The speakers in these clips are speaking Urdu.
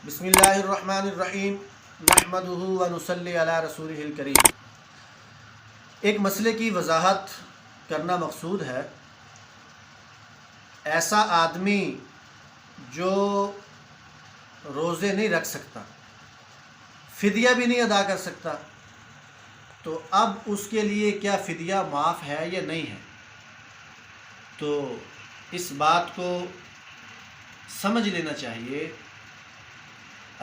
بسم اللہ الرحمن الرحیم نحمدہ ونصلی علی رسولہ الکریم۔ ایک مسئلے کی وضاحت کرنا مقصود ہے۔ ایسا آدمی جو روزے نہیں رکھ سکتا، فدیہ بھی نہیں ادا کر سکتا، تو اب اس کے لیے کیا فدیہ معاف ہے یا نہیں ہے؟ تو اس بات کو سمجھ لینا چاہیے۔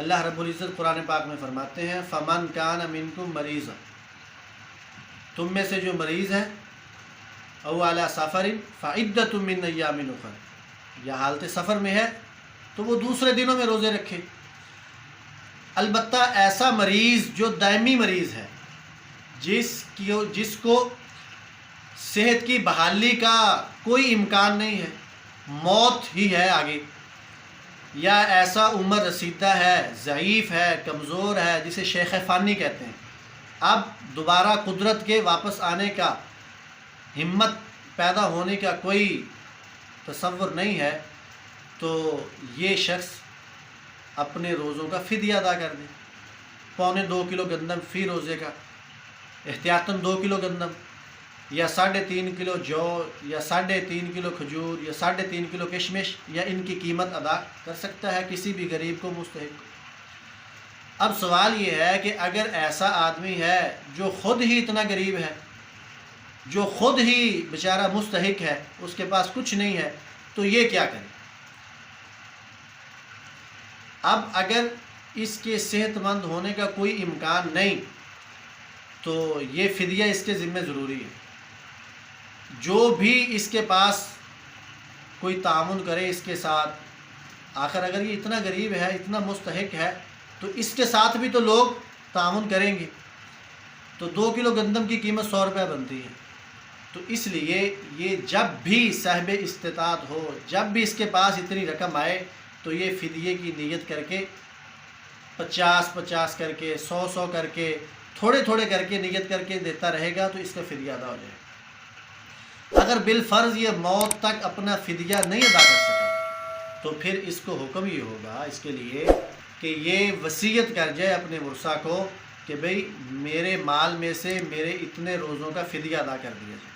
اللہ رب العزت قرآن پاک میں فرماتے ہیں فَمَنْ كَانَ مِنْكُمْ مَرِيضًا، تم میں سے جو مریض ہیں، اَوْ عَلَى سَفَرٍ فَعِدَّةٌ مِّنْ أَيَّامٍ أُخَرَ، یا حالت سفر میں ہے تو وہ دوسرے دنوں میں روزے رکھے۔ البتہ ایسا مریض جو دائمی مریض ہے، جس کو صحت کی بحالی کا کوئی امکان نہیں ہے، موت ہی ہے آگے، یا ایسا عمر رسیدہ ہے، ضعیف ہے، کمزور ہے، جسے شیخ فانی کہتے ہیں، اب دوبارہ قدرت کے واپس آنے کا، ہمت پیدا ہونے کا کوئی تصور نہیں ہے، تو یہ شخص اپنے روزوں کا فدیہ ادا کر دے۔ 2.25 کلو گندم فی روزے کا، احتیاطاً 2 کلو گندم، یا 3.5 کلو جو، یا 3.5 کلو کھجور، یا 3.5 کلو کشمش، یا ان کی قیمت ادا کر سکتا ہے کسی بھی غریب کو، مستحق کو۔ اب سوال یہ ہے کہ اگر ایسا آدمی ہے جو خود ہی اتنا غریب ہے، جو خود ہی بیچارہ مستحق ہے، اس کے پاس کچھ نہیں ہے، تو یہ کیا کرے؟ اب اگر اس کے صحت مند ہونے کا کوئی امکان نہیں تو یہ فدیہ اس کے ذمہ ضروری ہے۔ جو بھی اس کے پاس کوئی تعاون کرے اس کے ساتھ، آخر اگر یہ اتنا غریب ہے، اتنا مستحق ہے، تو اس کے ساتھ بھی تو لوگ تعاون کریں گے۔ تو 2 کلو گندم کی قیمت 100 روپے بنتی ہے، تو اس لیے یہ جب بھی صاحب استطاعت ہو، جب بھی اس کے پاس اتنی رقم آئے، تو یہ فدیے کی نیت کر کے 50 کر کے، 100 کر کے، تھوڑے تھوڑے کر کے نیت کر کے دیتا رہے گا، تو اس کا فدیہ ادا ہو جائے گا۔ اگر بالفرض یہ موت تک اپنا فدیہ نہیں ادا کر سکا، تو پھر اس کو حکم یہ ہوگا اس کے لیے کہ یہ وصیت کر جائے اپنے ورثہ کو کہ بھئی میرے مال میں سے میرے اتنے روزوں کا فدیہ ادا کر دیا جائے۔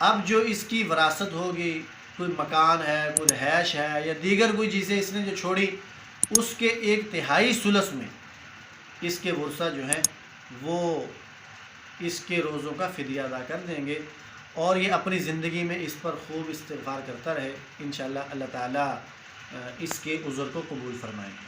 اب جو اس کی وراثت ہوگی، کوئی مکان ہے، کوئی رہائش ہے، یا دیگر کوئی چیزیں اس نے جو چھوڑی، اس کے 1/3 ثلث میں اس کے ورثہ جو ہیں وہ اس کے روزوں کا فدیہ ادا کر دیں گے، اور یہ اپنی زندگی میں اس پر خوب استغفار کرتا رہے، انشاءاللہ اللہ تعالیٰ اس کے عذر کو قبول فرمائیں گے۔